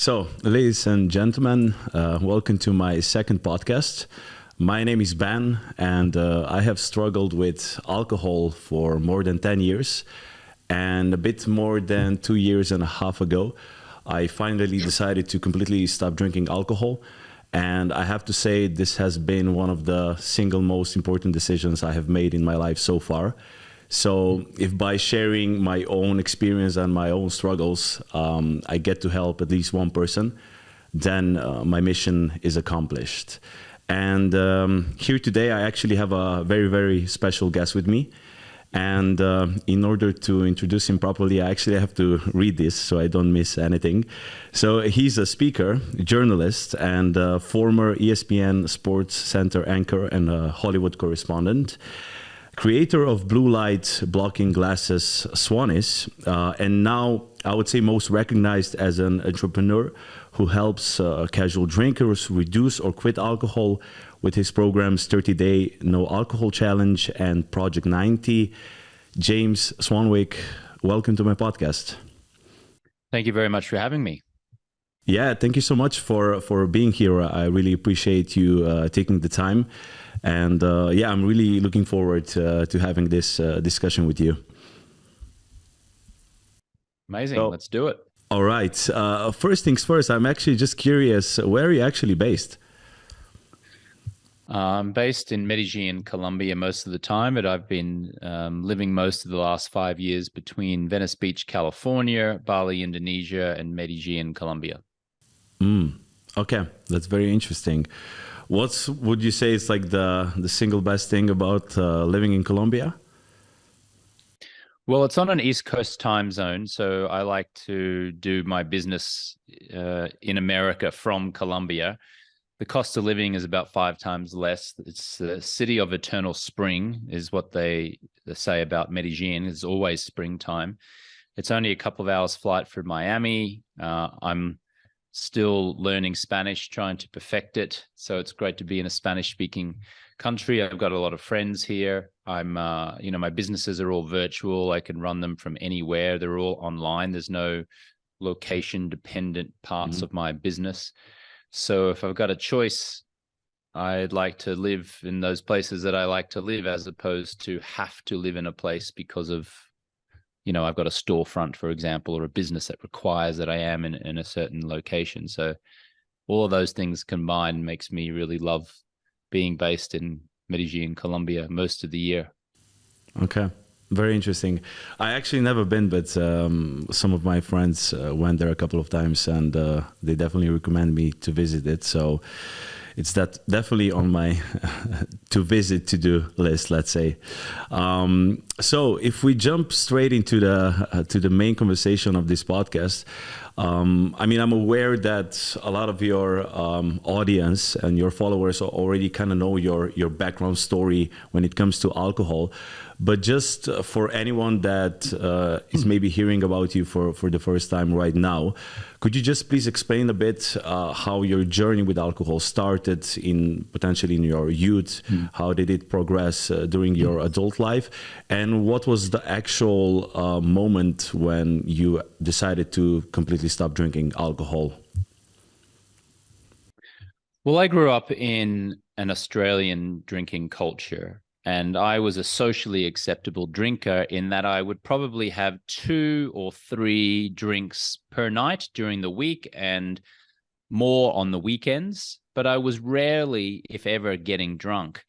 So, ladies and gentlemen, welcome to my second podcast. My name is Ben, and I have struggled with alcohol for more than 10 years. And a bit more than 2 years and a half ago, I finally decided to completely stop drinking alcohol. And I have to say, this has been one of the single most important decisions I have made in my life so far. So if by sharing my own experience and my own struggles, I get to help at least one person, then my mission is accomplished. And here today, I actually have a very, very special guest with me. And in order to introduce him properly, I actually have to read this so I don't miss anything. So he's a speaker, journalist, and former ESPN SportsCenter anchor and a Hollywood correspondent. Creator of blue light blocking glasses Swannies, and now I would say most recognized as an entrepreneur who helps casual drinkers reduce or quit alcohol with his programs 30-Day No Alcohol Challenge and Project 90. James Swanwick, welcome to my podcast. Thank you very much for having me. Yeah, thank you so much for being here. I really appreciate you taking the time. And yeah, I'm really looking forward to having this discussion with you. Amazing. So, let's do it. All right. First things first, I'm actually just curious, where are you actually based? I'm based in Medellin, Colombia most of the time, but I've been living most of the last 5 years between Venice Beach, California, Bali, Indonesia, and Medellin, Colombia. Okay, that's very interesting. What would you say is like the single best thing about living in Colombia? Well, it's on an East Coast time zone, so I like to do my business in America from Colombia. The cost of living is about 5 times less. It's the city of eternal spring is what they say about Medellin. It's always springtime. It's only a couple of hours flight from Miami. I'm still learning Spanish, trying to perfect it. So it's great to be in a Spanish-speaking country. I've got a lot of friends here. My businesses are all virtual. I can run them from anywhere. They're all online. There's no location-dependent parts of my business. So if I've got a choice, I'd like to live in those places that I like to live, as opposed to have to live in a place because of, I've got a storefront, for example, or a business that requires that I am in a certain location. So all of those things combined makes me really love being based in Medellin, Colombia, most of the year. Okay. Very interesting. I actually never been, but some of my friends went there a couple of times, and they definitely recommend me to visit it. So it's definitely on my to-do list, let's say. So if we jump straight into the main conversation of this podcast, I'm aware that a lot of your audience and your followers already kind of know your background story when it comes to alcohol. But just for anyone that is maybe hearing about you for the first time right now, could you just please explain a bit how your journey with alcohol started potentially in your youth? How did it progress during your adult life? And what was the actual moment when you decided to completely stop drinking alcohol? Well, I grew up in an Australian drinking culture. And I was a socially acceptable drinker in that I would probably have 2 or 3 drinks per night during the week and more on the weekends. But I was rarely, if ever, getting drunk.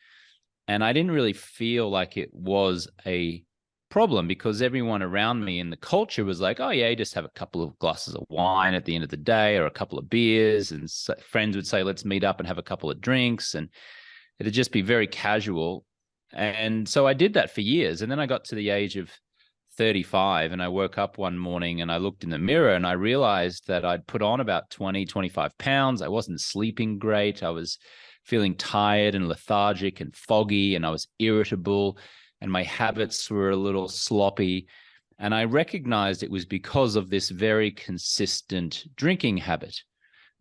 And I didn't really feel like it was a problem because everyone around me in the culture was like, oh, yeah, you just have a couple of glasses of wine at the end of the day or a couple of beers. And friends would say, let's meet up and have a couple of drinks. And it'd just be very casual. And so I did that for years. And then I got to the age of 35 and I woke up one morning and I looked in the mirror and I realized that I'd put on about 20, 25 pounds. I wasn't sleeping great. I was feeling tired and lethargic and foggy, and I was irritable, and my habits were a little sloppy. And I recognized it was because of this very consistent drinking habit.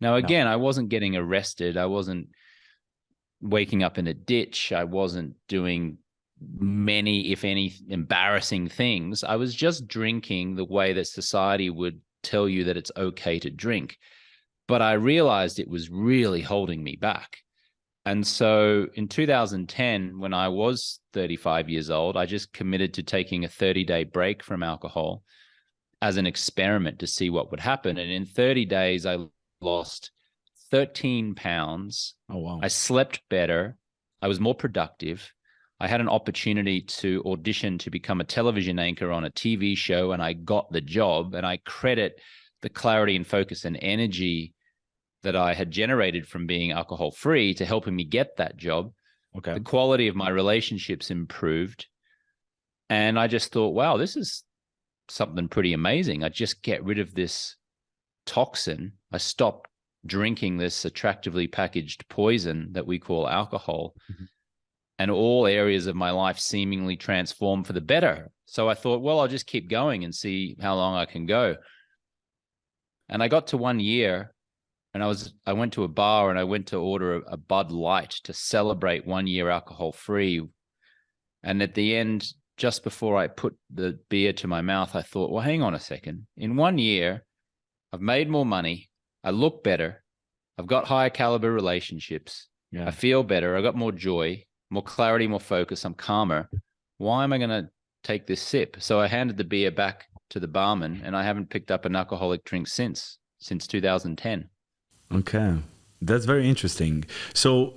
Now, again, I wasn't getting arrested. I wasn't waking up in a ditch. I wasn't doing many, if any, embarrassing things. I was just drinking the way that society would tell you that it's okay to drink. but I realized it was really holding me back. And so in 2010, when I was 35 years old, I just committed to taking a 30-day break from alcohol as an experiment to see what would happen. And in 30 days, I lost 13 pounds. Oh, wow. I slept better. I was more productive. I had an opportunity to audition to become a television anchor on a TV show, and I got the job. And I credit the clarity and focus and energy that I had generated from being alcohol free to helping me get that job. Okay. The quality of my relationships improved. And I just thought, wow, this is something pretty amazing. I just get rid of this toxin. I stopped drinking this attractively packaged poison that we call alcohol. Mm-hmm. And all areas of my life seemingly transformed for the better. So I thought, well, I'll just keep going and see how long I can go. And I got to 1 year, and I went to a bar and I went to order a Bud Light to celebrate 1 year alcohol free. And at the end, just before I put the beer to my mouth, I thought, well, hang on a second. In 1 year, I've made more money. I look better. I've got higher caliber relationships. Yeah. I feel better. I got more joy, more clarity, more focus. I'm calmer. Why am I going to take this sip? So I handed the beer back to the barman, and I haven't picked up an alcoholic drink since 2010. Okay, that's very interesting. So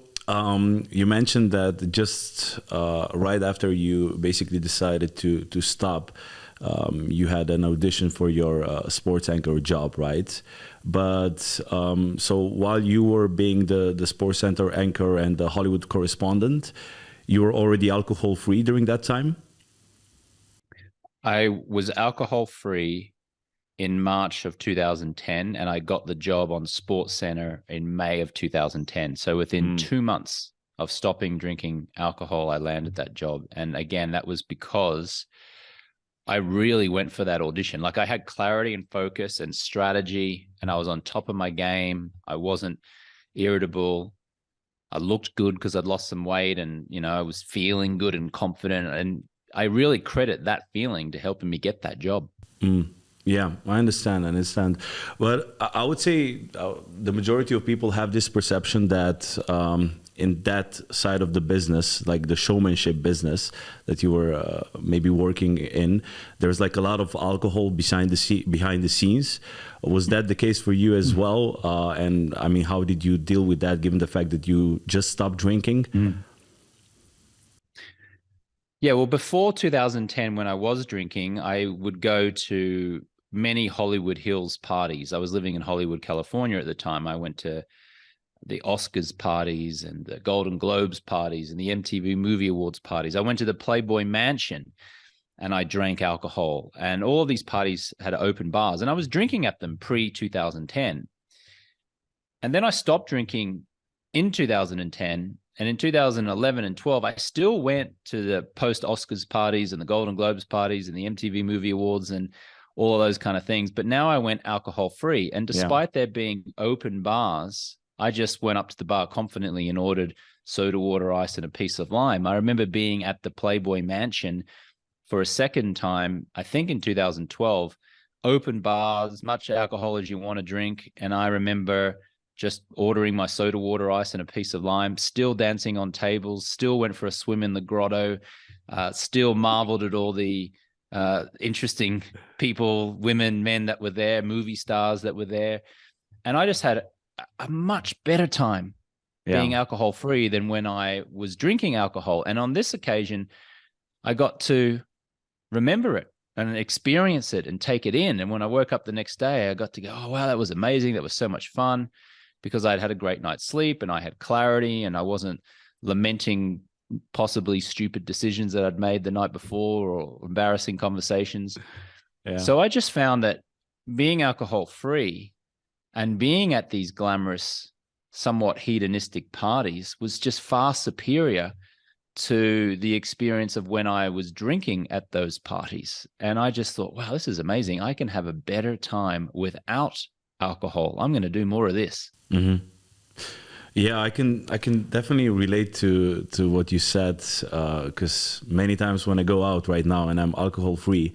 you mentioned that just right after you basically decided to stop, you had an audition for your sports anchor job, right? But so while you were being the SportsCenter anchor and the Hollywood correspondent, you were already alcohol free during that time? I was alcohol free in March of 2010, and I got the job on SportsCenter in May of 2010. So within 2 months of stopping drinking alcohol, I landed that job. And again, that was because I really went for that audition. Like, I had clarity and focus and strategy, and I was on top of my game. I wasn't irritable. I looked good because I'd lost some weight, and, you know, I was feeling good and confident. And I really credit that feeling to helping me get that job. Yeah, I understand. But I would say the majority of people have this perception that in that side of the business, like the showmanship business that you were maybe working in, there's like a lot of alcohol behind the scenes. Was that the case for you as well? And I mean, how did you deal with that, given the fact that you just stopped drinking? Yeah, well, before 2010, when I was drinking, I would go to many Hollywood Hills parties. I was living in Hollywood, California at the time. I went to the Oscars parties and the Golden Globes parties and the MTV Movie Awards parties. I went to the Playboy Mansion and I drank alcohol. And all of these parties had open bars, and I was drinking at them pre-2010. And then I stopped drinking in 2010. And in 2011 and 12, I still went to the post-Oscars parties and the Golden Globes parties and the MTV Movie Awards and all of those kind of things. But now I went alcohol-free. And despite there being open bars, I just went up to the bar confidently and ordered soda water, ice, and a piece of lime. I remember being at the Playboy Mansion for a second time, I think in 2012, open bars, as much alcohol as you want to drink. And I remember just ordering my soda water, ice, and a piece of lime, still dancing on tables, still went for a swim in the grotto, still marveled at all the interesting people, women, men that were there, movie stars that were there. And I just had a much better time being alcohol free than when I was drinking alcohol. And on this occasion, I got to remember it and experience it and take it in. And when I woke up the next day, I got to go, oh, wow, that was amazing. That was so much fun, because I'd had a great night's sleep and I had clarity and I wasn't lamenting possibly stupid decisions that I'd made the night before or embarrassing conversations. So I just found that being alcohol free and being at these glamorous, somewhat hedonistic parties was just far superior to the experience of when I was drinking at those parties. And I just thought, wow, this is amazing. I can have a better time without alcohol. I'm going to do more of this. Yeah, I can definitely relate to what you said, because many times when I go out right now and I'm alcohol free,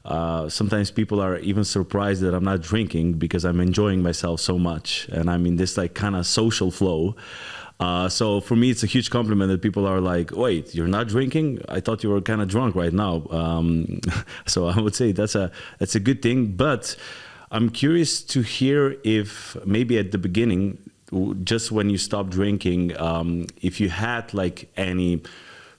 Sometimes people are even surprised that I'm not drinking because I'm enjoying myself so much, and I'm in this like kind of social flow. So for me, it's a huge compliment that people are like, "Wait, you're not drinking? I thought you were kind of drunk right now." So I would say that's a good thing. But I'm curious to hear if maybe at the beginning, just when you stopped drinking, if you had like any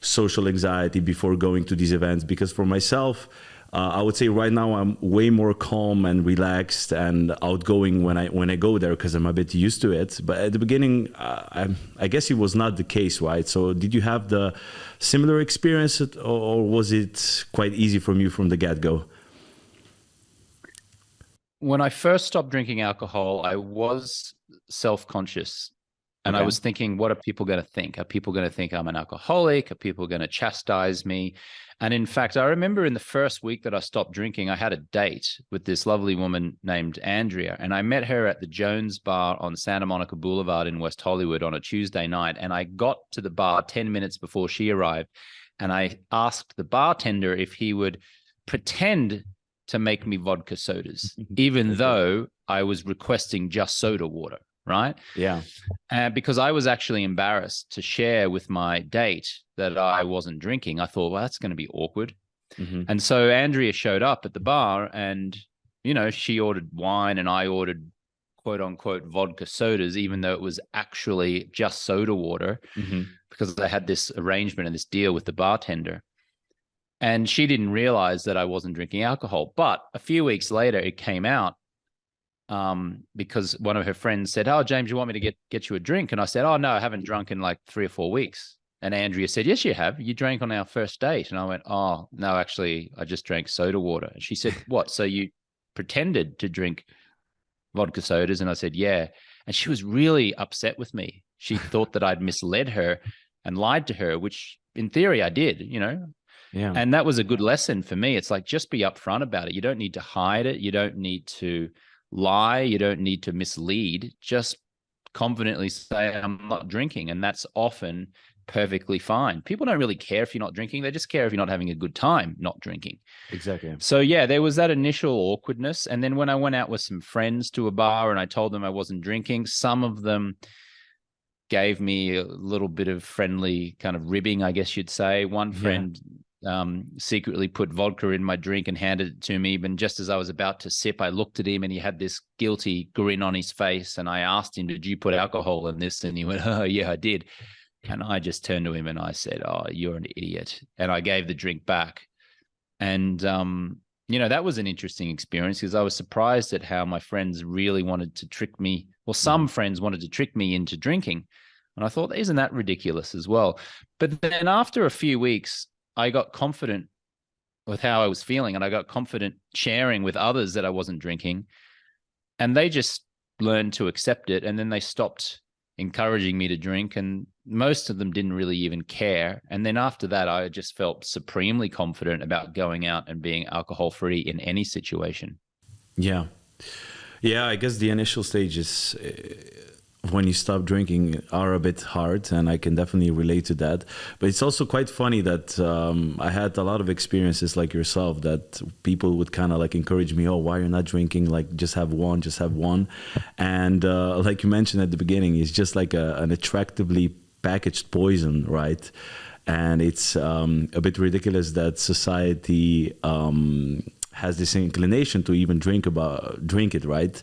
social anxiety before going to these events. Because for myself, I would say right now I'm way more calm and relaxed and outgoing when I go there because I'm a bit used to it. But at the beginning, I guess it was not the case, right? So did you have the similar experience, or was it quite easy from you from the get-go? When I first stopped drinking alcohol, I was self-conscious. And I Okay. was thinking, what are people going to think? Are people going to think I'm an alcoholic? Are people going to chastise me? And in fact, I remember in the first week that I stopped drinking, I had a date with this lovely woman named Andrea. And I met her at the Jones Bar on Santa Monica Boulevard in West Hollywood on a Tuesday night. And I got to the bar 10 minutes before she arrived. And I asked the bartender if he would pretend to make me vodka sodas, even Okay. though I was requesting just soda water, right? Yeah. Because I was actually embarrassed to share with my date that I wasn't drinking. I thought, well, that's going to be awkward. Hmm. And so Andrea showed up at the bar and, she ordered wine and I ordered quote unquote vodka sodas, even though it was actually just soda water, Hmm. because I had this arrangement and this deal with the bartender. And she didn't realize that I wasn't drinking alcohol. But a few weeks later, it came out because one of her friends said, "Oh, James, you want me to get you a drink?" And I said, "Oh, no, I haven't drunk in like 3 or 4 weeks." And Andrea said, "Yes, you have. You drank on our first date." And I went, "Oh, no, actually, I just drank soda water." And she said, "What? So you pretended to drink vodka sodas?" And I said, "Yeah." And she was really upset with me. She thought that I'd misled her and lied to her, which in theory I did. Yeah. And that was a good lesson for me. It's like, just be upfront about it. You don't need to hide it. You don't need to lie. You don't need to mislead. Just confidently say, I'm not drinking. And that's often perfectly fine. People don't really care if you're not drinking. They just care if you're not having a good time not drinking. Exactly. So yeah, there was that initial awkwardness. And then when I went out with some friends to a bar and I told them I wasn't drinking, some of them gave me a little bit of friendly kind of ribbing, I guess you'd say. One Yeah. friend secretly put vodka in my drink and handed it to me. But just as I was about to sip, I looked at him and he had this guilty grin on his face. And I asked him, "Did you put alcohol in this?" And he went, "Oh, yeah, I did." And I just turned to him and I said, "Oh, you're an idiot." And I gave the drink back. And, that was an interesting experience because I was surprised at how my friends really wanted to trick me. Well, Hmm. some friends wanted to trick me into drinking. And I thought, isn't that ridiculous as well? But then after a few weeks, I got confident with how I was feeling and I got confident sharing with others that I wasn't drinking. And they just learned to accept it. And then they stopped encouraging me to drink. And most of them didn't really even care. And then after that, I just felt supremely confident about going out and being alcohol free in any situation. Yeah. Yeah, I guess the initial stages when you stop drinking are a bit hard, and I can definitely relate to that. But it's also quite funny that I had a lot of experiences like yourself that people would kind of like encourage me, "Oh, why you're not drinking? Like, just have one, just have one." And like you mentioned at the beginning, it's just like an attractively packaged poison, right? And it's a bit ridiculous that society has this inclination to even drink it, right?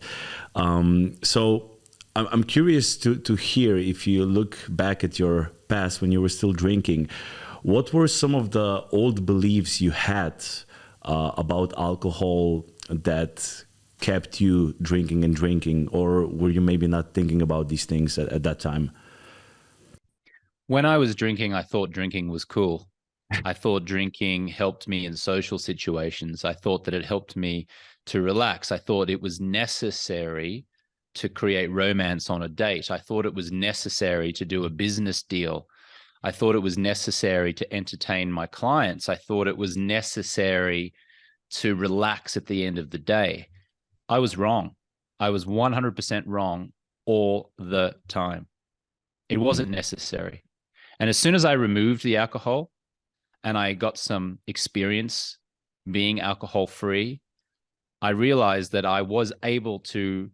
So I'm curious to hear, if you look back at your past when you were still drinking, what were some of the old beliefs you had about alcohol that kept you drinking and drinking, or were you maybe not thinking about these things at that time? When I was drinking, I thought drinking was cool. I thought drinking helped me in social situations. I thought that it helped me to relax. I thought it was necessary to create romance on a date. I thought it was necessary to do a business deal. I thought it was necessary to entertain my clients. I thought it was necessary to relax at the end of the day. I was wrong. I was 100% wrong all the time. It Mhm. wasn't necessary. And as soon as I removed the alcohol and I got some experience being alcohol free, I realized that I was able to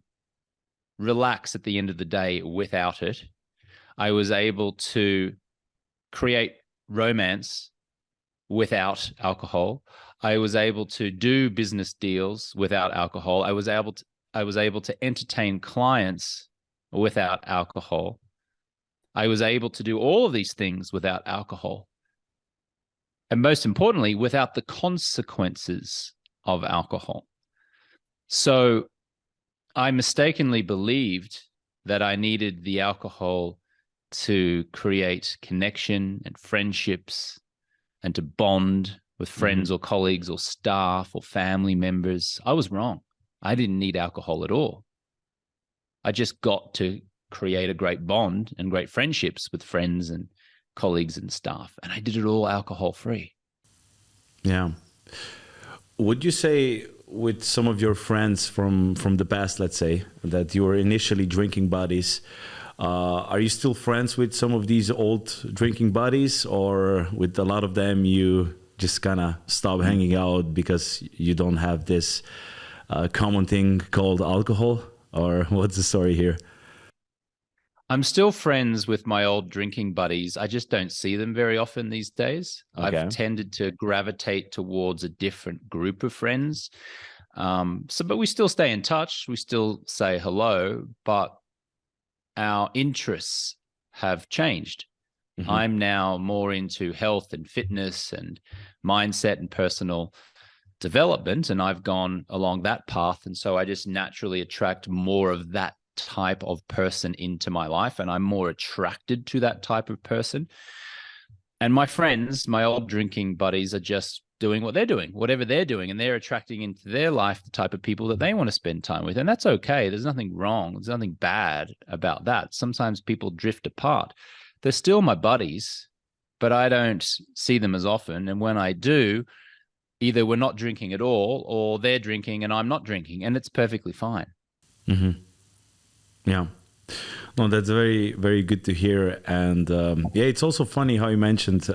relax at the end of the day without it. I was able to create romance without alcohol. I was able to do business deals without alcohol. I was able to entertain clients without alcohol. I was able to do all of these things without alcohol. And most importantly, without the consequences of alcohol. So I mistakenly believed that I needed the alcohol to create connection and friendships and to bond with friends or colleagues or staff or family members. I was wrong. I didn't need alcohol at all. I just got to create a great bond and great friendships with friends and colleagues and staff. And I did it all alcohol free. Yeah. Would you say with some of your friends from the past, let's say, that you were initially drinking buddies, are you still friends with some of these old drinking buddies, or with a lot of them you just kind of stop hanging out because you don't have this common thing called alcohol? Or what's the story here? I'm still friends with my old drinking buddies. I just don't see them very often these days. Okay. I've tended to gravitate towards a different group of friends. But we still stay in touch. We still say hello, but our interests have changed. I'm now more into health and fitness and mindset and personal development, and I've gone along that path. And so I just naturally attract more of that type of person into my life, and I'm more attracted to that type of person. And my friends, my old drinking buddies, are just doing what they're doing, whatever they're doing, and they're attracting into their life the type of people that they want to spend time with. And that's okay. There's nothing wrong. There's nothing bad about that. Sometimes people drift apart. They're still my buddies, but I don't see them as often. And when I do, either we're not drinking at all, or they're drinking and I'm not drinking, and it's perfectly fine. Yeah. No, that's very, very good to hear. And yeah, it's also funny how you mentioned,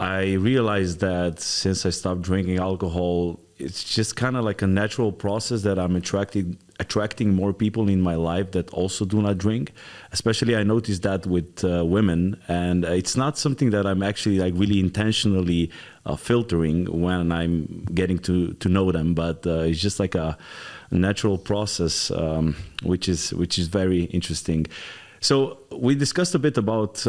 I realized that since I stopped drinking alcohol, it's just kind of like a natural process that I'm attracting more people in my life that also do not drink. Especially I noticed that with women, and it's not something that I'm actually like really intentionally filtering when I'm getting to know them, but it's just like a natural process, which is very interesting. So we discussed a bit about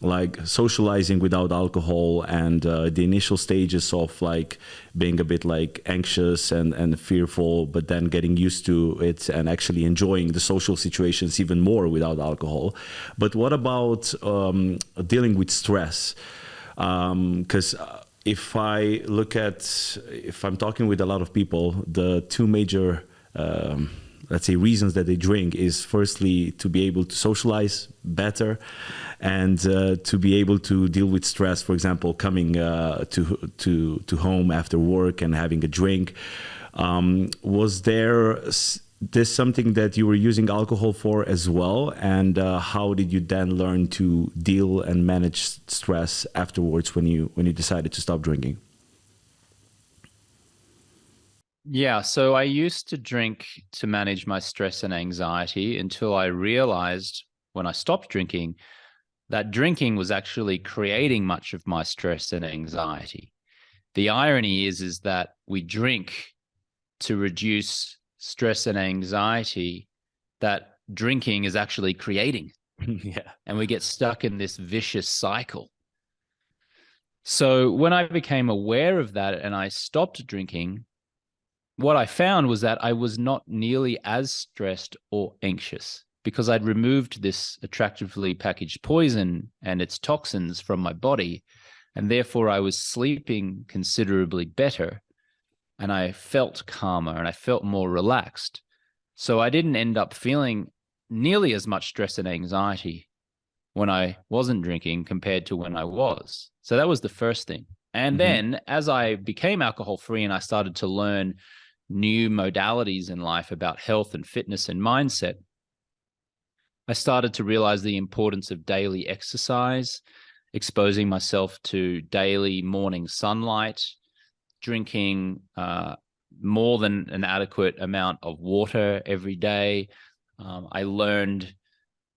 like socializing without alcohol and the initial stages of like being a bit like anxious and fearful, but then getting used to it and actually enjoying the social situations even more without alcohol. But what about dealing with stress? Because if I'm talking with a lot of people, the two major let's say reasons that they drink is firstly to be able to socialize better and to be able to deal with stress. For example, coming to home after work and having a drink. Was this something that you were using alcohol for as well? And how did you then learn to deal and manage stress afterwards when you decided to stop drinking? Yeah, so I used to drink to manage my stress and anxiety until I realized when I stopped drinking that drinking was actually creating much of my stress and anxiety. The irony is that we drink to reduce stress and anxiety that drinking is actually creating. Yeah. And we get stuck in this vicious cycle. So when I became aware of that and I stopped drinking, what I found was that I was not nearly as stressed or anxious because I'd removed this attractively packaged poison and its toxins from my body, and therefore I was sleeping considerably better, and I felt calmer and I felt more relaxed. So I didn't end up feeling nearly as much stress and anxiety when I wasn't drinking compared to when I was. So that was the first thing. And then as I became alcohol free and I started to learn new modalities in life about health and fitness and mindset, I started to realize the importance of daily exercise, exposing myself to daily morning sunlight, drinking more than an adequate amount of water every day. I learned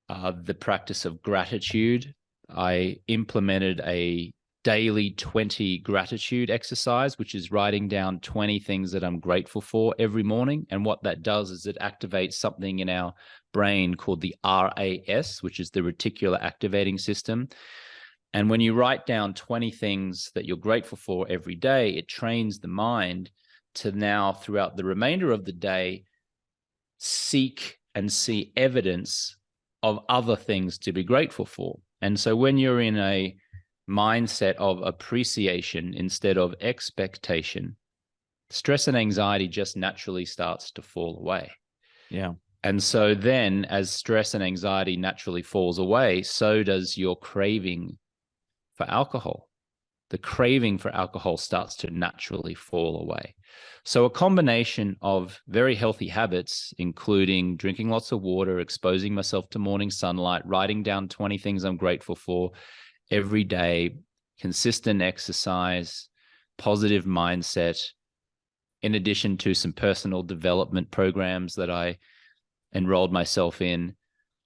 the practice of gratitude. I implemented a daily 20 gratitude exercise, which is writing down 20 things that I'm grateful for every morning. And what that does is it activates something in our brain called the RAS, which is the reticular activating system. And when you write down 20 things that you're grateful for every day, it trains the mind to now, throughout the remainder of the day, seek and see evidence of other things to be grateful for. And so when you're in a mindset of appreciation instead of expectation, stress and anxiety just naturally starts to fall away. Yeah. And so then as stress and anxiety naturally falls away, so does your craving for alcohol. The craving for alcohol starts to naturally fall away. So a combination of very healthy habits, including drinking lots of water, exposing myself to morning sunlight, writing down 20 things I'm grateful for every day, consistent exercise, positive mindset, in addition to some personal development programs that I enrolled myself in.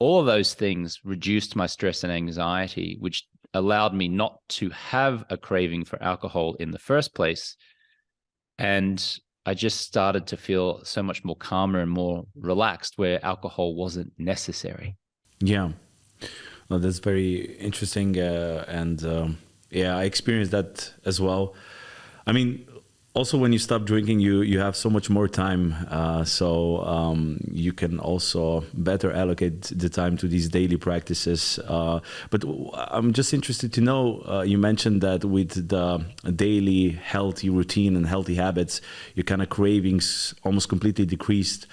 All of those things reduced my stress and anxiety, which allowed me not to have a craving for alcohol in the first place. And I just started to feel so much more calmer and more relaxed, where alcohol wasn't necessary. Yeah. Well, that's very interesting. Yeah, I experienced that as well. I mean, also when you stop drinking, you have so much more time. So you can also better allocate the time to these daily practices. But I'm just interested to know, you mentioned that with the daily healthy routine and healthy habits, your kind of cravings almost completely decreased.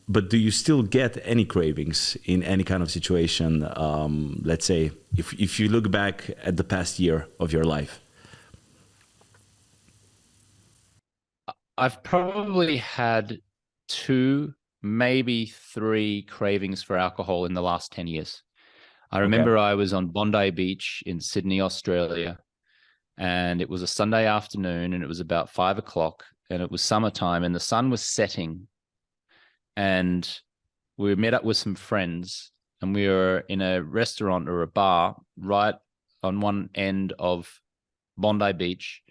But do you still get any cravings in any kind of situation? Let's say if you look back at the past year of your life. I've probably had 2, maybe 3 cravings for alcohol in the last 10 years. I remember I was on Bondi Beach in Sydney, Australia, and it was a Sunday afternoon, and it was about 5 o'clock, and it was summertime, and the sun was setting. And we met up with some friends, and we were in a restaurant or a bar right on one end of Bondi Beach,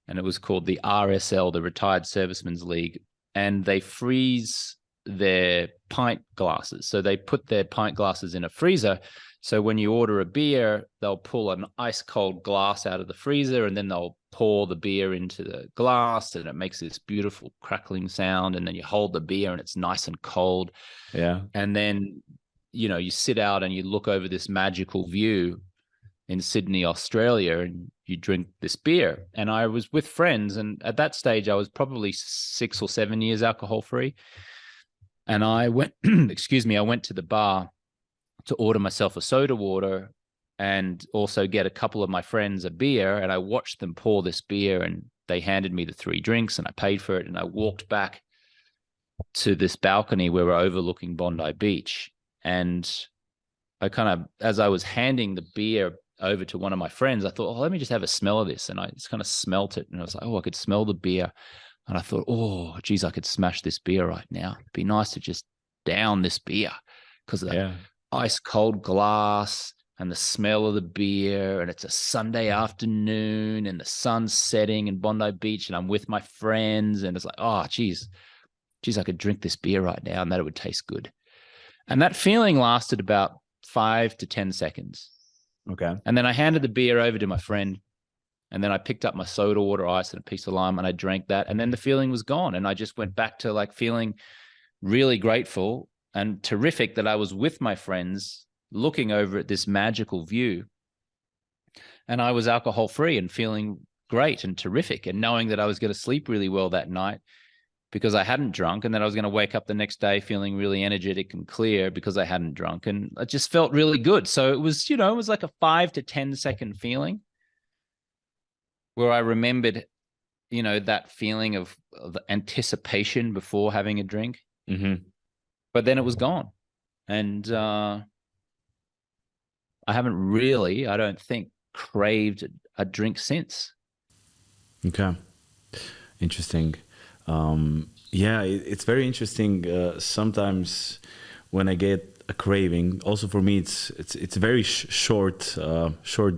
and it was called the RSL, the Retired Servicemen's League, and they freeze their pint glasses. So they put their pint glasses in a freezer. So when you order a beer, they'll pull an ice cold glass out of the freezer, and then they'll pour the beer into the glass, and it makes this beautiful crackling sound. And then you hold the beer and it's nice and cold. Yeah. And then, you sit out and you look over this magical view in Sydney, Australia, and you drink this beer. And I was with friends, and at that stage I was probably 6 or 7 years alcohol free. And I went, I went to the bar to order myself a soda water and also get a couple of my friends a beer. And I watched them pour this beer, and they handed me the 3 drinks, and I paid for it. And I walked back to this balcony where we're overlooking Bondi Beach. And I kind of, as I was handing the beer over to one of my friends, I thought, let me just have a smell of this. And I just kind of smelt it, and I was like, I could smell the beer. And I thought, oh, geez, I could smash this beer right now. It'd be nice to just down this beer because of that ice cold glass and the smell of the beer. And it's a Sunday afternoon and the sun's setting in Bondi Beach, and I'm with my friends, and it's like, oh, geez, I could drink this beer right now and that it would taste good. And that feeling lasted about 5 to 10 seconds. Okay. And then I handed the beer over to my friend, and then I picked up my soda water, ice, and a piece of lime, and I drank that. And then the feeling was gone. And I just went back to like feeling really grateful and terrific that I was with my friends looking over at this magical view. And I was alcohol free and feeling great and terrific, and knowing that I was going to sleep really well that night because I hadn't drunk, and then I was going to wake up the next day feeling really energetic and clear because I hadn't drunk, and I just felt really good. So it was, it was like a 5 to 10 second feeling where I remembered, that feeling of anticipation before having a drink, but then it was gone. And I haven't really, I don't think, craved a drink since. Okay. Interesting. Yeah, it's very interesting. Sometimes when I get a craving, also for me, it's very short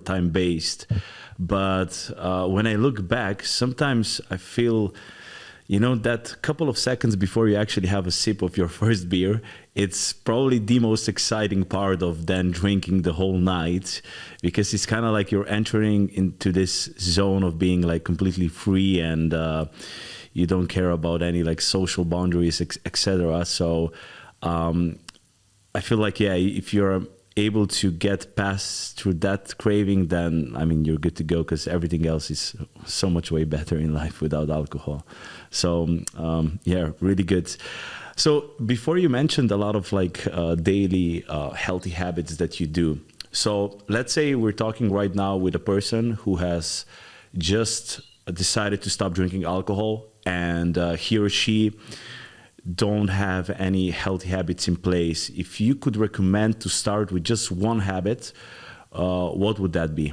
time based. But when I look back, sometimes I feel, that couple of seconds before you actually have a sip of your first beer, it's probably the most exciting part of then drinking the whole night, because it's kind of like you're entering into this zone of being like completely free, and you don't care about any like social boundaries, etc. So I feel like, yeah, if you're able to get past through that craving, then I mean you're good to go, because everything else is so much way better in life without alcohol. So yeah, really good. So before, you mentioned a lot of like daily healthy habits that you do. So let's say we're talking right now with a person who has just decided to stop drinking alcohol, and he or she don't have any healthy habits in place. If you could recommend to start with just one habit, what would that be?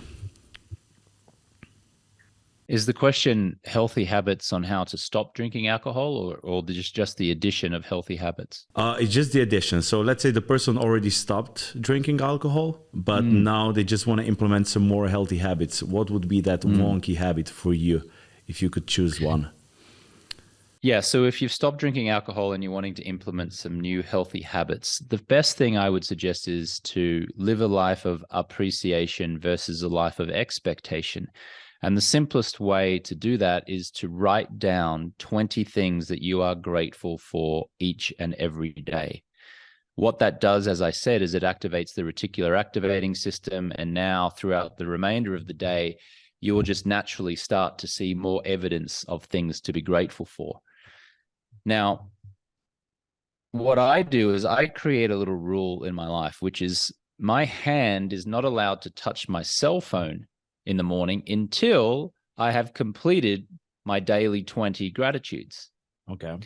Is the question healthy habits on how to stop drinking alcohol, or just the addition of healthy habits? It's just the addition. So let's say the person already stopped drinking alcohol, but now they just want to implement some more healthy habits. What would be that wonky habit for you, if you could choose one? Yeah, so if you've stopped drinking alcohol and you're wanting to implement some new healthy habits, the best thing I would suggest is to live a life of appreciation versus a life of expectation. And the simplest way to do that is to write down 20 things that you are grateful for each and every day. What that does, as I said, is it activates the reticular activating system. And now throughout the remainder of the day, you will just naturally start to see more evidence of things to be grateful for. Now, what I do is I create a little rule in my life, which is my hand is not allowed to touch my cell phone in the morning until I have completed my daily 20 gratitudes. Okay.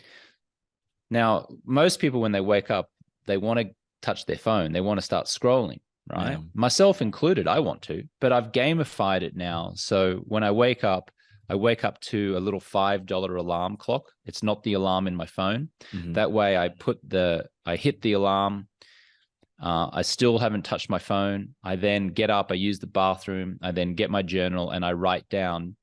Now, most people, when they wake up, they want to touch their phone. They want to start scrolling, right? Yeah. Myself included, I want to, but I've gamified it now. So when I wake up to a little $5 alarm clock. It's not the alarm in my phone. That way I hit the alarm. I still haven't touched my phone. I then get up, I use the bathroom, I then get my journal and I write down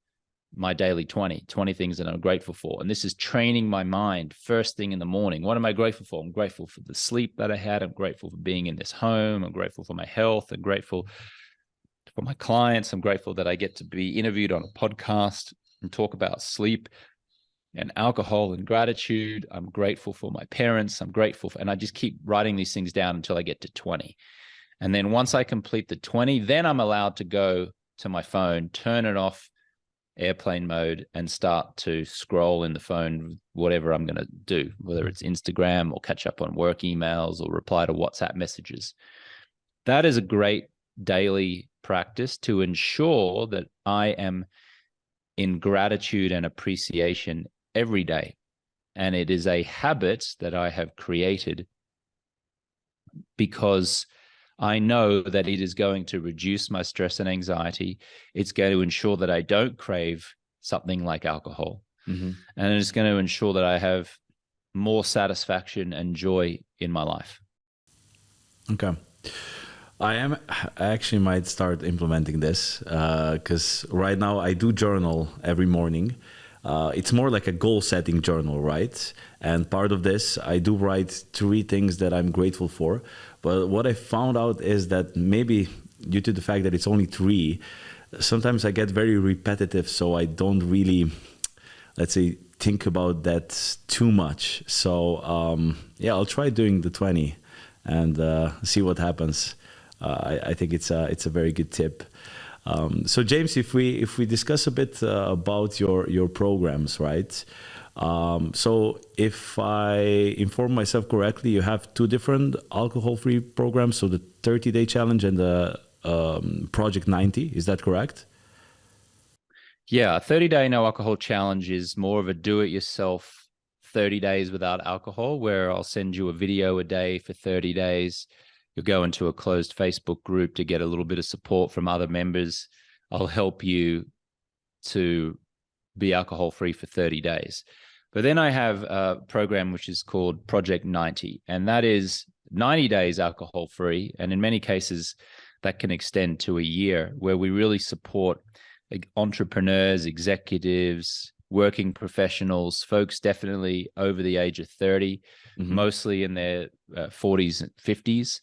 my daily 20 things that I'm grateful for. And this is training my mind first thing in the morning. What am I grateful for? I'm grateful for the sleep that I had. I'm grateful for being in this home. I'm grateful for my health. I'm grateful for my clients. I'm grateful that I get to be interviewed on a podcast and talk about sleep and alcohol and gratitude. I'm grateful for my parents. I'm grateful for, and I just keep writing these things down until I get to 20. And then once I complete the 20, then I'm allowed to go to my phone, turn it off, airplane mode, and start to scroll in the phone, whatever I'm going to do, whether it's Instagram or catch up on work emails or reply to WhatsApp messages. That is a great daily practice to ensure that I am in gratitude and appreciation every day. And it is a habit that I have created because I know that it is going to reduce my stress and anxiety. It's going to ensure that I don't crave something like alcohol. And it's going to ensure that I have more satisfaction and joy in my life. Okay. I actually might start implementing this because right now I do journal every morning. It's more like a goal setting journal, right? And part of this, I do write 3 things that I'm grateful for. But what I found out is that maybe due to the fact that it's only 3, sometimes I get very repetitive. So I don't really, let's say, think about that too much. So yeah, I'll try doing the 20 and see what happens. I think it's a very good tip. So James, if we discuss a bit about your programs, right? So if I inform myself correctly, you have 2 different alcohol-free programs. So the 30-day challenge and the Project 90. Is that correct? Yeah, a 30-day no alcohol challenge is more of a do-it-yourself 30 days without alcohol, where I'll send you a video a day for 30 days. You'll go into a closed Facebook group to get a little bit of support from other members. I'll help you to be alcohol free for 30 days. But then I have a program which is called Project 90, and that is 90 days alcohol free. And in many cases, that can extend to a year, where we really support entrepreneurs, executives, working professionals, folks definitely over the age of 30, mostly in their 40s and 50s,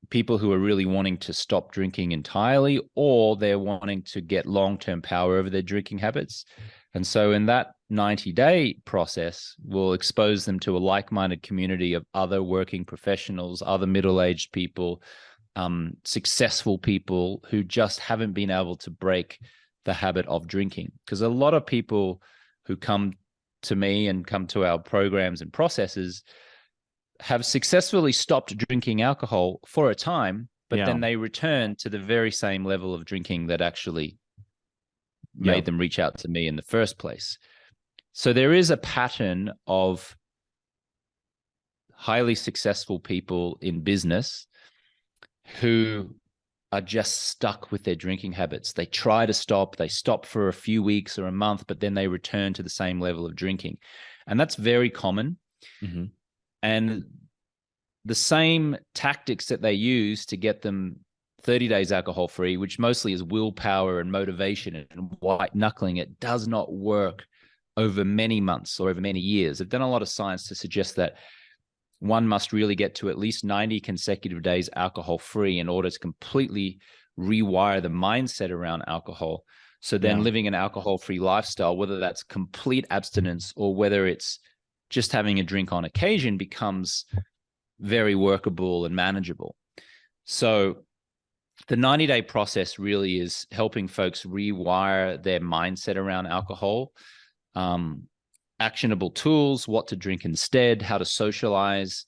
people who are really wanting to stop drinking entirely, or they're wanting to get long-term power over their drinking habits. And so in that 90-day process, we'll expose them to a like-minded community of other working professionals, other middle-aged people, successful people who just haven't been able to break the habit of drinking. Because a lot of people who come to me and come to our programs and processes have successfully stopped drinking alcohol for a time, but then they return to the very same level of drinking that actually made them reach out to me in the first place. So there is a pattern of highly successful people in business who are just stuck with their drinking habits. They try to stop, they stop for a few weeks or a month, but then they return to the same level of drinking. And that's very common. And the same tactics that they use to get them 30 days alcohol free, which mostly is willpower and motivation and white knuckling, it does not work over many months or over many years. They've done a lot of science to suggest that one must really get to at least 90 consecutive days alcohol free in order to completely rewire the mindset around alcohol. So then living an alcohol free lifestyle, whether that's complete abstinence or whether it's just having a drink on occasion, becomes very workable and manageable. So the 90-day process really is helping folks rewire their mindset around alcohol, actionable tools, what to drink instead, how to socialize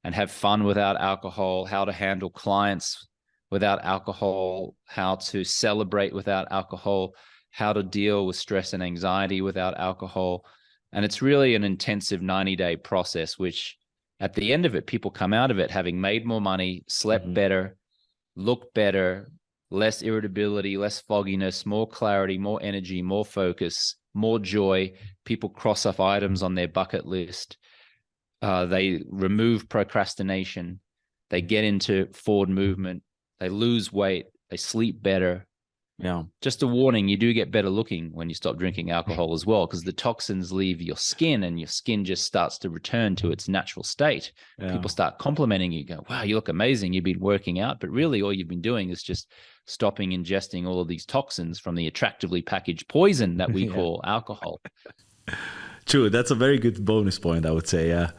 and have fun without alcohol, how to handle clients without alcohol, how to celebrate without alcohol, how to deal with stress and anxiety without alcohol. And it's really an intensive 90-day process, which at the end of it, people come out of it having made more money, slept better, looked better, less irritability, less fogginess, more clarity, more energy, more focus, more joy. People cross off items on their bucket list. They remove procrastination. They get into forward movement. They lose weight. They sleep better. Just a warning, you do get better looking when you stop drinking alcohol as well, because the toxins leave your skin and your skin just starts to return to its natural state. People start complimenting you, go, wow, you look amazing. You've been working out, but really all you've been doing is just stopping ingesting all of these toxins from the attractively packaged poison that we call alcohol. True. That's a very good bonus point, I would say. Yeah.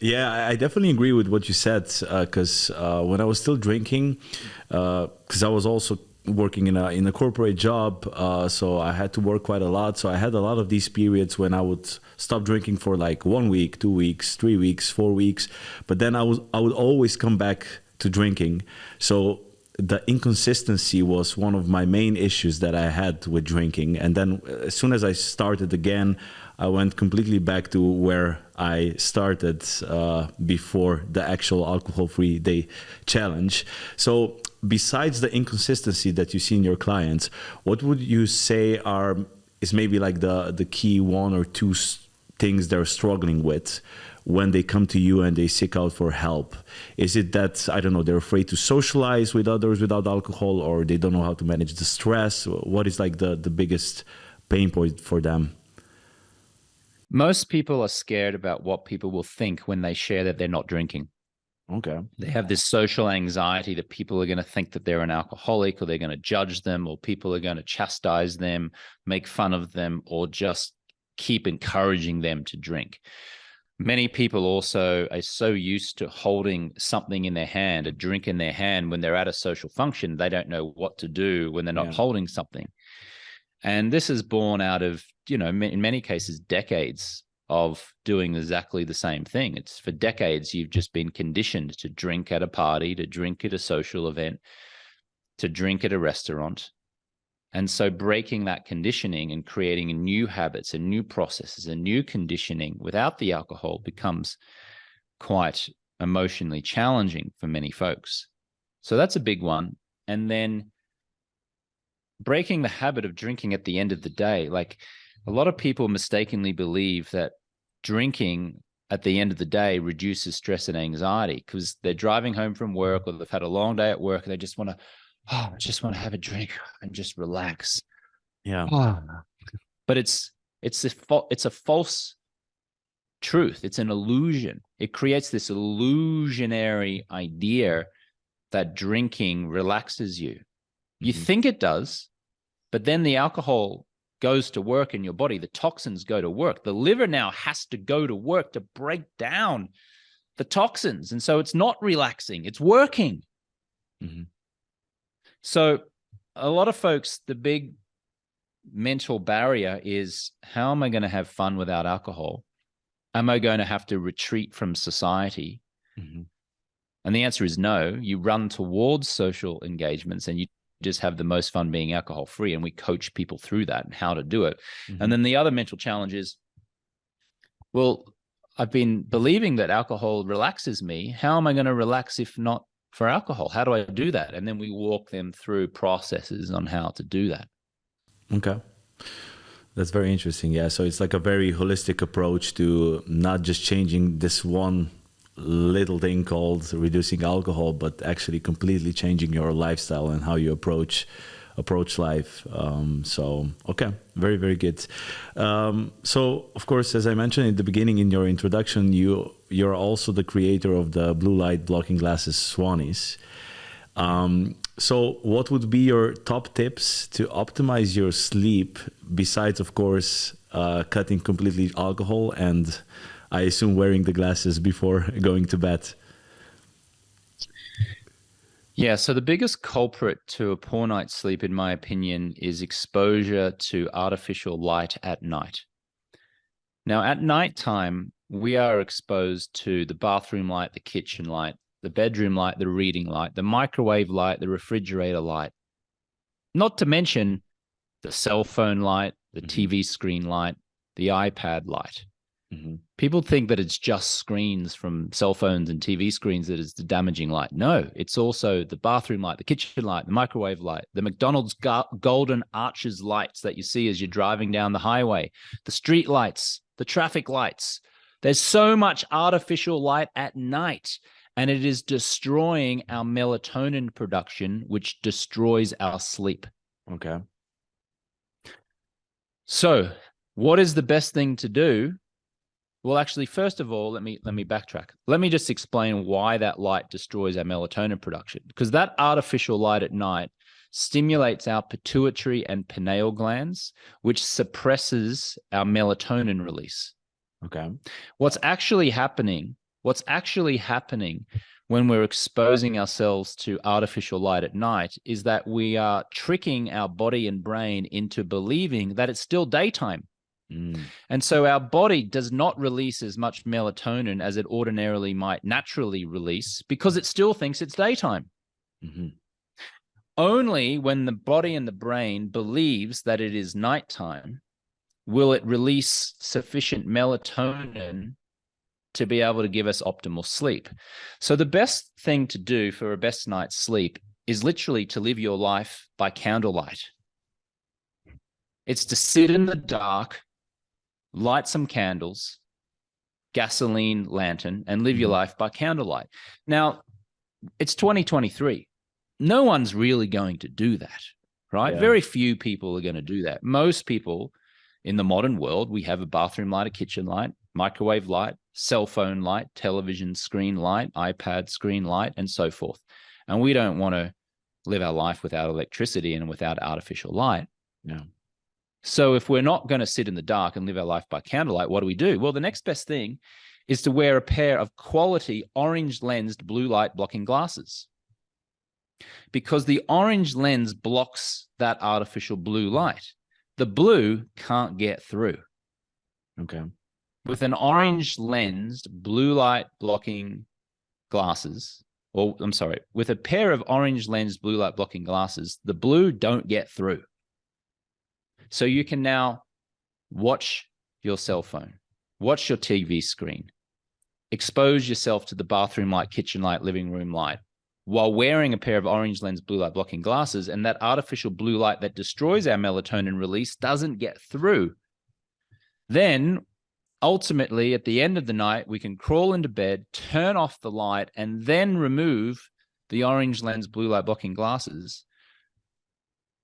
I definitely agree with what you said, because when I was still drinking, because I was also working in a corporate job, so I had to work quite a lot. So I had a lot of these periods when I would stop drinking for like 1 week, 2 weeks, 3 weeks, 4 weeks, but then I would always come back to drinking. So the inconsistency was one of my main issues that I had with drinking. And then as soon as I started again, I went completely back to where I started before the actual alcohol-free day challenge. So besides the inconsistency that you see in your clients, what would you say is maybe like the key one or two things they're struggling with when they come to you and they seek out for help? Is it that, I don't know, they're afraid to socialize with others without alcohol, or they don't know how to manage the stress? What is like the biggest pain point for them? Most people are scared about what people will think when they share that they're not drinking. Okay. They have this social anxiety that people are going to think that they're an alcoholic, or they're going to judge them, or people are going to chastise them, make fun of them, or just keep encouraging them to drink. Many people also are so used to holding something in their hand, a drink in their hand, when they're at a social function, they don't know what to do when they're not holding something. And this is born out of, in many cases, decades of doing exactly the same thing. It's for decades, you've just been conditioned to drink at a party, to drink at a social event, to drink at a restaurant. And so breaking that conditioning and creating new habits and new processes and new conditioning without the alcohol becomes quite emotionally challenging for many folks. So that's a big one. And then breaking the habit of drinking at the end of the day. Like, a lot of people mistakenly believe that drinking at the end of the day reduces stress and anxiety because they're driving home from work or they've had a long day at work and they just want to, I just want to have a drink and just relax. Yeah. But it's a false truth. It's an illusion. It creates this illusionary idea that drinking relaxes you. You think it does, but then the alcohol goes to work in your body. The toxins go to work. The liver now has to go to work to break down the toxins. And so it's not relaxing, it's working. So a lot of folks, the big mental barrier is, how am I going to have fun without alcohol? Am I going to have to retreat from society? And the answer is no. You run towards social engagements and you just have the most fun being alcohol free. And we coach people through that and how to do it. And then the other mental challenge is, well, I've been believing that alcohol relaxes me. How am I going to relax if not for alcohol? How do I do that? And then we walk them through processes on how to do that. Okay. That's very interesting. Yeah. So it's like a very holistic approach to not just changing this one little thing called reducing alcohol, but actually completely changing your lifestyle and how you approach life. So, okay. Very, very good. So of course, as I mentioned in the beginning in your introduction, you're also the creator of the blue light blocking glasses, Swannies. So what would be your top tips to optimize your sleep besides, of course, cutting completely alcohol and I assume wearing the glasses before going to bed? Yeah, so the biggest culprit to a poor night's sleep, in my opinion, is exposure to artificial light at night. Now, at nighttime, we are exposed to the bathroom light, the kitchen light, the bedroom light, the reading light, the microwave light, the refrigerator light, not to mention the cell phone light, the TV screen light, the iPad light. People think that it's just screens from cell phones and TV screens that is the damaging light. No, it's also the bathroom light, the kitchen light, the microwave light, the McDonald's golden arches lights that you see as you're driving down the highway, the street lights, the traffic lights. There's so much artificial light at night, and it is destroying our melatonin production, which destroys our sleep. Okay. So what is the best thing to do? Well, actually, first of all, let me backtrack. Let me just explain why that light destroys our melatonin production. Because that artificial light at night stimulates our pituitary and pineal glands, which suppresses our melatonin release. Okay. What's actually happening when we're exposing ourselves to artificial light at night is that we are tricking our body and brain into believing that it's still daytime. And so our body does not release as much melatonin as it ordinarily might naturally release because it still thinks it's daytime. Only when the body and the brain believes that it is nighttime will it release sufficient melatonin to be able to give us optimal sleep. So the best thing to do for a best night's sleep is literally to live your life by candlelight. It's to sit in the dark, light some candles, gasoline lantern, and live your life by candlelight. Now, it's 2023. No one's really going to do that, right? Yeah. Very few people are going to do that. Most people in the modern world, we have a bathroom light, a kitchen light, microwave light, cell phone light, television screen light, iPad screen light, and so forth. And we don't want to live our life without electricity and without artificial light. Yeah. So if we're not going to sit in the dark and live our life by candlelight, what do? Well, the next best thing is to wear a pair of quality orange lensed blue light blocking glasses, because the orange lens blocks that artificial blue light. The blue can't get through. Okay. With an orange lensed blue light blocking glasses, with a pair of orange lensed blue light blocking glasses, the blue don't get through. So you can now watch your cell phone, watch your TV screen, expose yourself to the bathroom light, kitchen light, living room light, while wearing a pair of orange lens blue light blocking glasses, and that artificial blue light that destroys our melatonin release doesn't get through. Then ultimately, at the end of the night, we can crawl into bed, turn off the light, and then remove the orange lens blue light blocking glasses.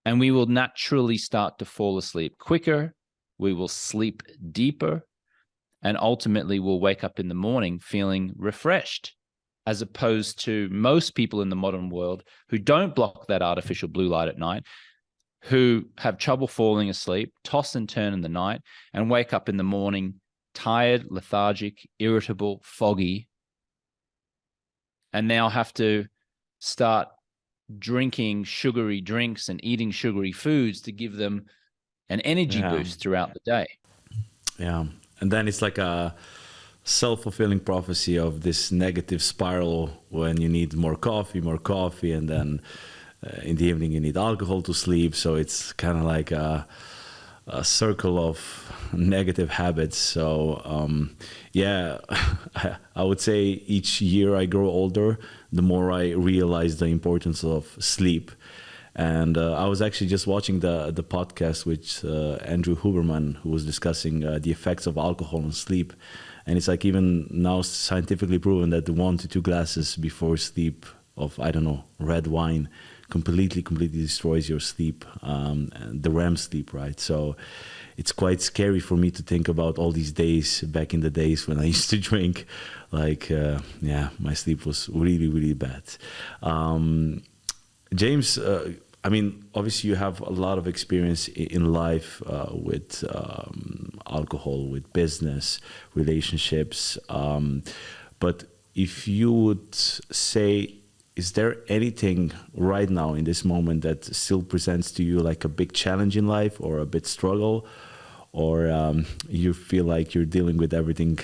And we will naturally start to fall asleep quicker. We will sleep deeper. And ultimately, we'll wake up in the morning feeling refreshed, as opposed to most people in the modern world who don't block that artificial blue light at night, who have trouble falling asleep, toss and turn in the night, and wake up in the morning tired, lethargic, irritable, foggy, and now have to start drinking sugary drinks and eating sugary foods to give them an energy boost throughout the day. Yeah. And then it's like a self-fulfilling prophecy of this negative spiral when you need more coffee, and then in the evening you need alcohol to sleep. So it's kind of like a circle of negative habits. So yeah, I would say each year I grow older, the more I realize the importance of sleep. And I was actually just watching the podcast with Andrew Huberman, who was discussing the effects of alcohol on sleep. And it's like even now scientifically proven that the 1 to 2 glasses before sleep of, I don't know, red wine completely destroys your sleep, the REM sleep, right? So it's quite scary for me to think about all these days back in the days when I used to drink. Like, yeah, my sleep was really bad. James, I mean, obviously you have a lot of experience in life with alcohol, with business, relationships. But if you would say, is there anything right now in this moment that still presents to you like a big challenge in life or a bit struggle, or you feel like you're dealing with everything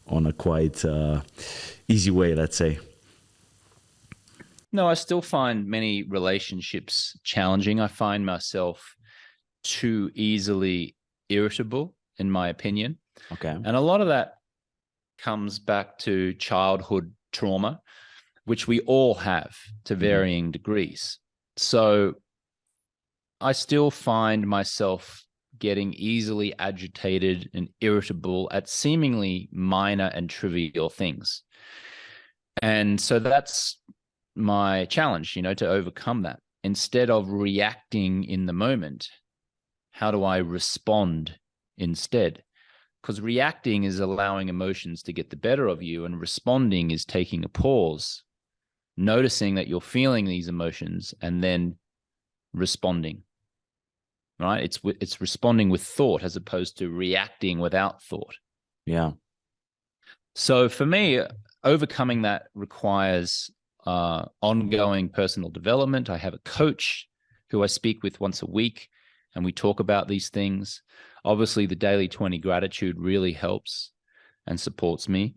on a quite easy way, let's say? No, I still find many relationships challenging. I find myself too easily irritable, in my opinion. Okay. And a lot of that comes back to childhood trauma, which we all have to varying degrees. So I still find myself getting easily agitated and irritable at seemingly minor and trivial things. And so that's my challenge, to overcome that. Instead of reacting in the moment, how do I respond instead? Because reacting is allowing emotions to get the better of you, and responding is taking a pause, noticing that you're feeling these emotions, and then responding. Right? It's responding with thought as opposed to reacting without thought. Yeah. So for me, overcoming that requires ongoing personal development. I have a coach who I speak with once a week, and we talk about these things. Obviously, the daily 20 gratitude really helps and supports me.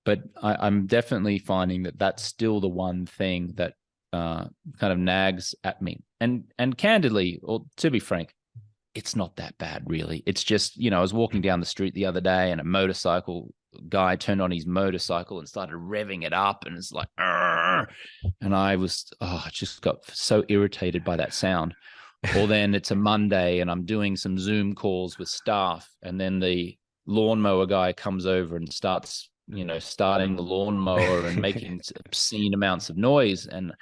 But I'm definitely finding that that's still the one thing that kind of nags at me. And candidly, or to be frank, it's not that bad, really. It's just, I was walking down the street the other day, and a motorcycle guy turned on his motorcycle and started revving it up, and it's like, "Arr!" And I just got so irritated by that sound. Or then it's a Monday and I'm doing some Zoom calls with staff, and then the lawnmower guy comes over and starts, starting the lawnmower and making obscene amounts of noise. And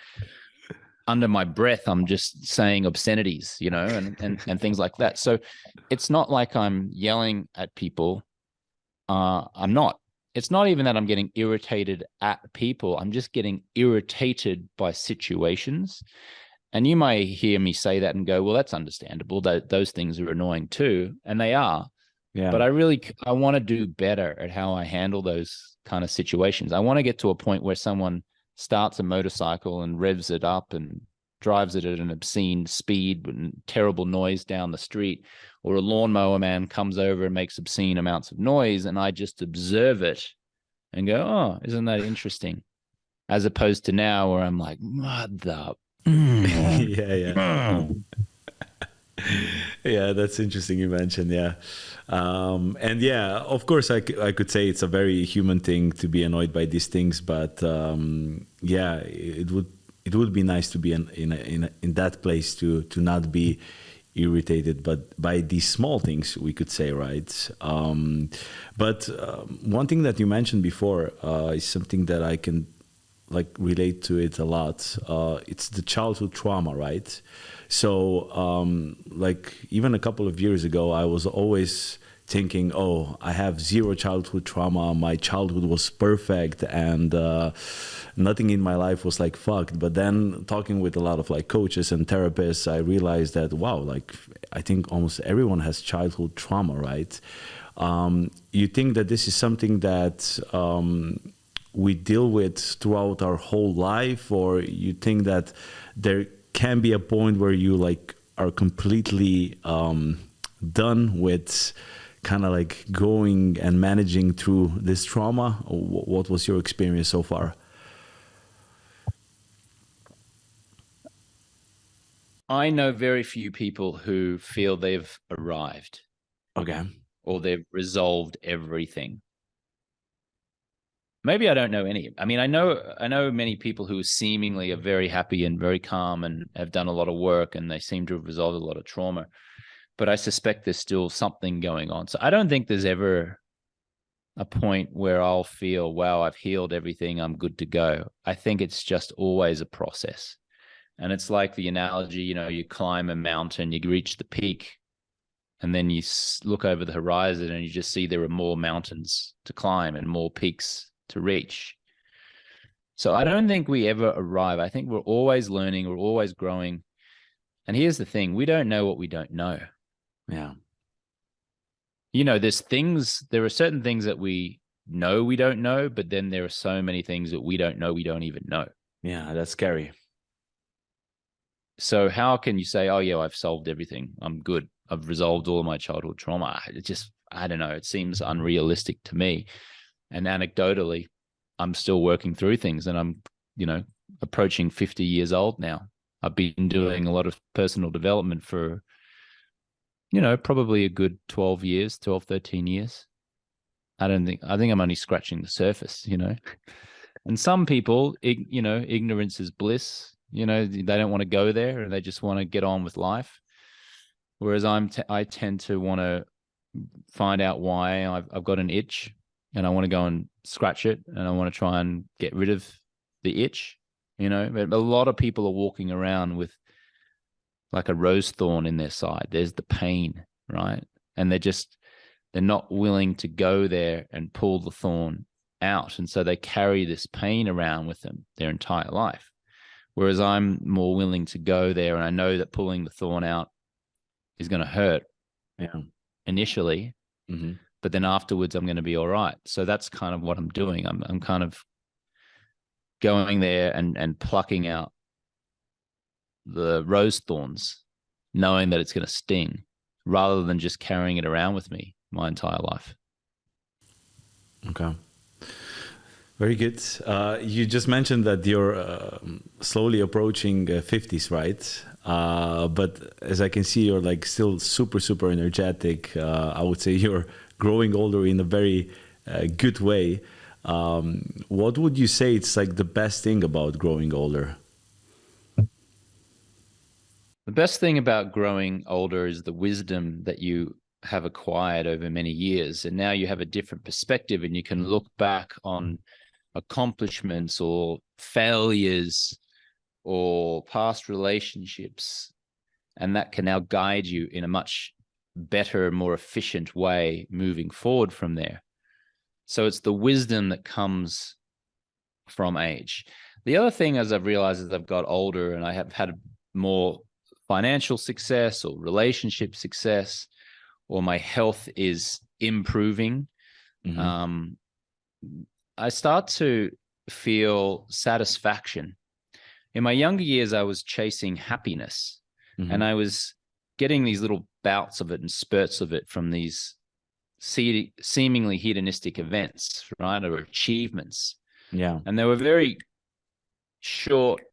under my breath, I'm just saying obscenities, and things like that. So it's not like I'm yelling at people. I'm not. It's not even that I'm getting irritated at people. I'm just getting irritated by situations. And you may hear me say that and go, well, that's understandable. Those things are annoying too. And they are. Yeah. But I want to do better at how I handle those kind of situations. I want to get to a point where someone starts a motorcycle and revs it up and drives it at an obscene speed and terrible noise down the street, or a lawnmower man comes over and makes obscene amounts of noise, and I just observe it and go, oh, isn't that interesting? As opposed to now where I'm like, mother. Yeah. Yeah, that's interesting you mentioned. Yeah. And yeah, of course, I could say it's a very human thing to be annoyed by these things, but yeah, it would be nice to be in that place to not be irritated, but by these small things, we could say, right? But one thing that you mentioned before is something that I can like relate to it a lot. It's the childhood trauma, right? So, like even a couple of years ago, I was always thinking, "Oh, I have zero childhood trauma. My childhood was perfect, and nothing in my life was like fucked." But then, talking with a lot of like coaches and therapists, I realized that wow, like I think almost everyone has childhood trauma, right? You think that this is something that we deal with throughout our whole life, or you think that there can be a point where you like are completely done with kind of like going and managing through this trauma? What was your experience so far? I know very few people who feel they've arrived Okay. or they've resolved everything. Maybe I don't know any. I mean, I know many people who seemingly are very happy and very calm and have done a lot of work and they seem to have resolved a lot of trauma, but I suspect there's still something going on. So I don't think there's ever a point where I'll feel, wow, I've healed everything, I'm good to go. I think it's just always a process. And it's like the analogy, you climb a mountain, you reach the peak, and then you look over the horizon and you just see there are more mountains to climb and more peaks to reach. So I don't think we ever arrive. I think we're always learning, we're always growing. And here's the thing, we don't know what we don't know. Yeah. There are certain things that we know we don't know, but then there are so many things that we don't know we don't even know. Yeah, that's scary. So how can you say, oh yeah, I've solved everything, I'm good, I've resolved all of my childhood trauma? I don't know, it seems unrealistic to me. And anecdotally, I'm still working through things, and I'm, approaching 50 years old now. I've been doing a lot of personal development for, probably a good 12 years, 12, 13 years. I think I'm only scratching the surface, And some people, ignorance is bliss. They don't want to go there and they just want to get on with life. Whereas I tend to want to find out why I've got an itch, and I want to go and scratch it, and I want to try and get rid of the itch. But a lot of people are walking around with like a rose thorn in their side. There's the pain, right? And they're not willing to go there and pull the thorn out. And so they carry this pain around with them their entire life. Whereas I'm more willing to go there, and I know that pulling the thorn out is going to hurt, Yeah. initially, Mm-hmm. but then afterwards I'm going to be all right. So that's kind of what I'm doing. I'm kind of going there and plucking out the rose thorns, knowing that it's going to sting, rather than just carrying it around with me my entire life. Okay. Very good. You just mentioned that you're slowly approaching 50s, right? But as I can see, you're like still super, super energetic. I would say you're growing older in a very good way. What would you say it's like the best thing about growing older? The best thing about growing older is the wisdom that you have acquired over many years. And now you have a different perspective, and you can look back on accomplishments or failures or past relationships, and that can now guide you in a much better, more efficient way moving forward from there. So it's the wisdom that comes from age. The other thing, as I've realized as I've got older and I have had more financial success or relationship success, or my health is improving, Mm-hmm. um, I start to feel satisfaction. In my younger years, I was chasing happiness, Mm-hmm. and I was getting these little bouts of it and spurts of it from these seemingly hedonistic events, right, or achievements. Yeah. And they were very short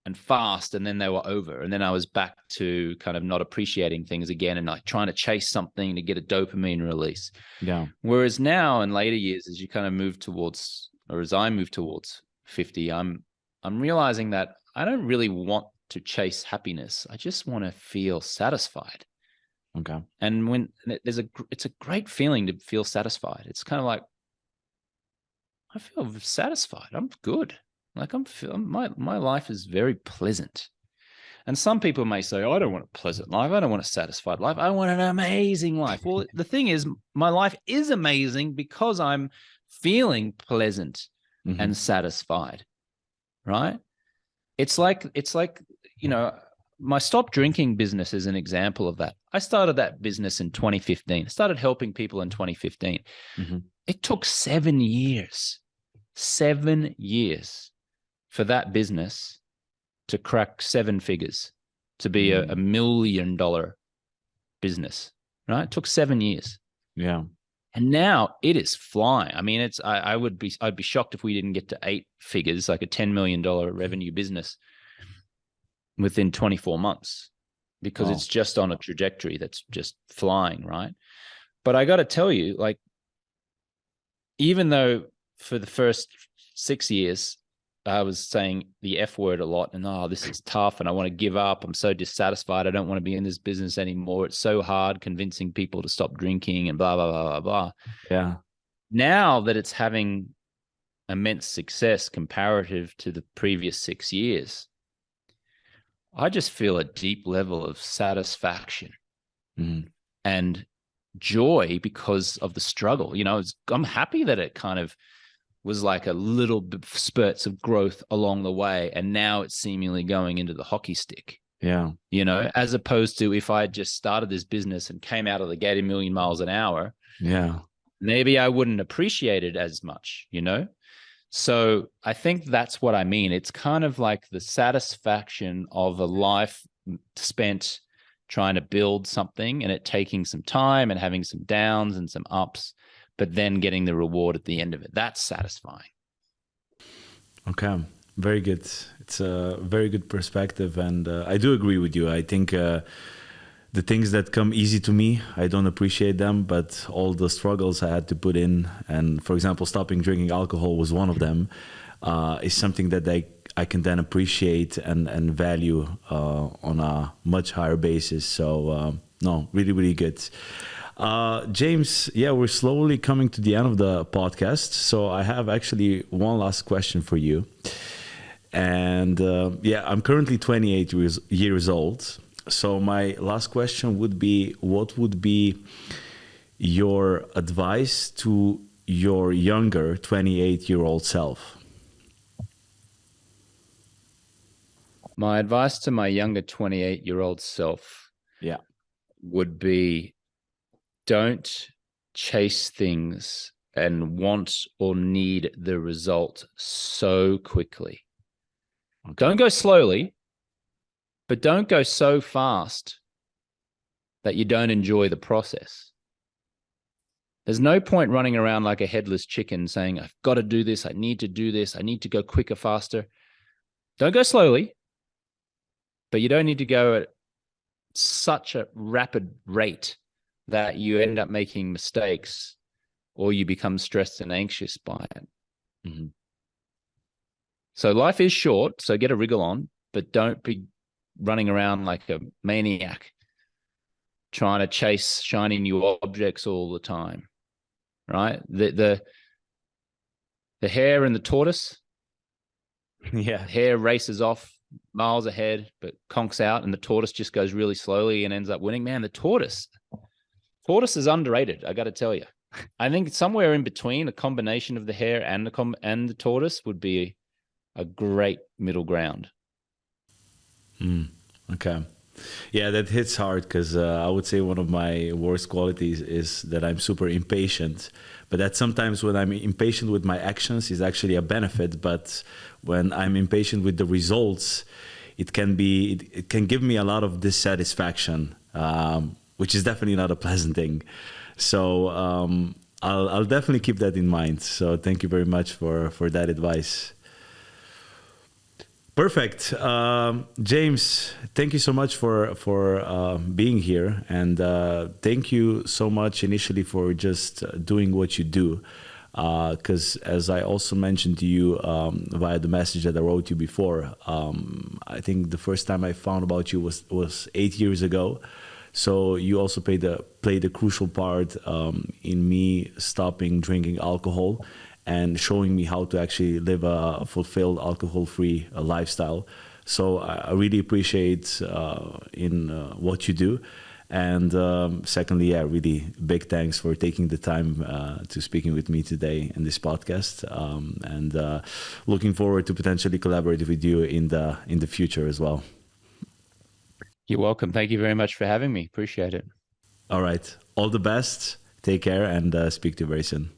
and fast, and then they were over. And then I was back to kind of not appreciating things again and like trying to chase something to get a dopamine release. Yeah. Whereas now in later years, as you kind of move towards, or as I move towards 50, I'm realizing that I don't really want to chase happiness. I just want to feel satisfied. Okay. And when it's a great feeling to feel satisfied. It's kind of like, I feel satisfied. I'm good. Like my life is very pleasant. And some people may say, oh, I don't want a pleasant life. I don't want a satisfied life. I want an amazing life. Well, the thing is, my life is amazing because I'm feeling pleasant and satisfied, right? It's like, my stop drinking business is an example of that. I started that business in 2015. I started helping people in 2015. It took 7 years for that business to crack 7 figures, to be a $1 million business, right? It took 7 years. Yeah. And now it is flying. I mean, I'd be shocked if we didn't get to 8 figures, like a $10 million revenue business within 24 months, because it's just on a trajectory that's just flying, right? But I got to tell you, like, even though for the first 6 years, I was saying the F word a lot and, oh, this is tough and I want to give up. I'm so dissatisfied. I don't want to be in this business anymore. It's so hard convincing people to stop drinking and blah, blah, blah, blah, blah. Yeah. Now that it's having immense success comparative to the previous 6 years, I just feel a deep level of satisfaction and joy because of the struggle. I'm happy that it kind of was like a little bit spurts of growth along the way. And now it's seemingly going into the hockey stick. Yeah. As opposed to if I had just started this business and came out of the gate a million miles an hour, maybe I wouldn't appreciate it as much, So I think that's what I mean. It's kind of like the satisfaction of a life spent trying to build something and it taking some time and having some downs and some ups, but then getting the reward at the end of it. That's satisfying. Okay. Very good. It's a very good perspective. And I do agree with you. I think the things that come easy to me, I don't appreciate them, but all the struggles I had to put in, and for example, stopping drinking alcohol was one of them, is something that I can then appreciate and value on a much higher basis. So no, really, really good. James, we're slowly coming to the end of the podcast. So I have actually one last question for you. And I'm currently 28 years old. So my last question would be, what would be your advice to your younger 28-year-old self? My advice to my younger 28-year-old self would be, don't chase things and want or need the result so quickly. Okay. Don't go slowly, but don't go so fast that you don't enjoy the process. There's no point running around like a headless chicken saying, I've got to do this. I need to do this. I need to go quicker, faster. Don't go slowly, but you don't need to go at such a rapid rate that you end up making mistakes or you become stressed and anxious by it. So life is short, so get a wriggle on, but don't be running around like a maniac trying to chase shiny new objects all the time, right? The hare and the tortoise, the hare races off miles ahead, but conks out, and the tortoise just goes really slowly and ends up winning. Man, the tortoise is underrated, I got to tell you. I think somewhere in between, a combination of the hare and the tortoise would be a great middle ground. Okay. Yeah, that hits hard because I would say one of my worst qualities is that I'm super impatient. But that sometimes when I'm impatient with my actions is actually a benefit. But when I'm impatient with the results, it can give me a lot of dissatisfaction, which is definitely not a pleasant thing. So I'll definitely keep that in mind. So thank you very much for that advice. Perfect. James, thank you so much for being here, and thank you so much initially for just doing what you do. Because as I also mentioned to you via the message that I wrote you before, I think the first time I found about you was 8 years ago. So you also played a crucial part in me stopping drinking alcohol and showing me how to actually live a fulfilled alcohol-free lifestyle. So I really appreciate in what you do. And secondly, yeah, really big thanks for taking the time to speaking with me today in this podcast. And looking forward to potentially collaborate with you in the future as well. You're welcome. Thank you very much for having me. Appreciate it. All right. All the best. Take care and speak to you very soon.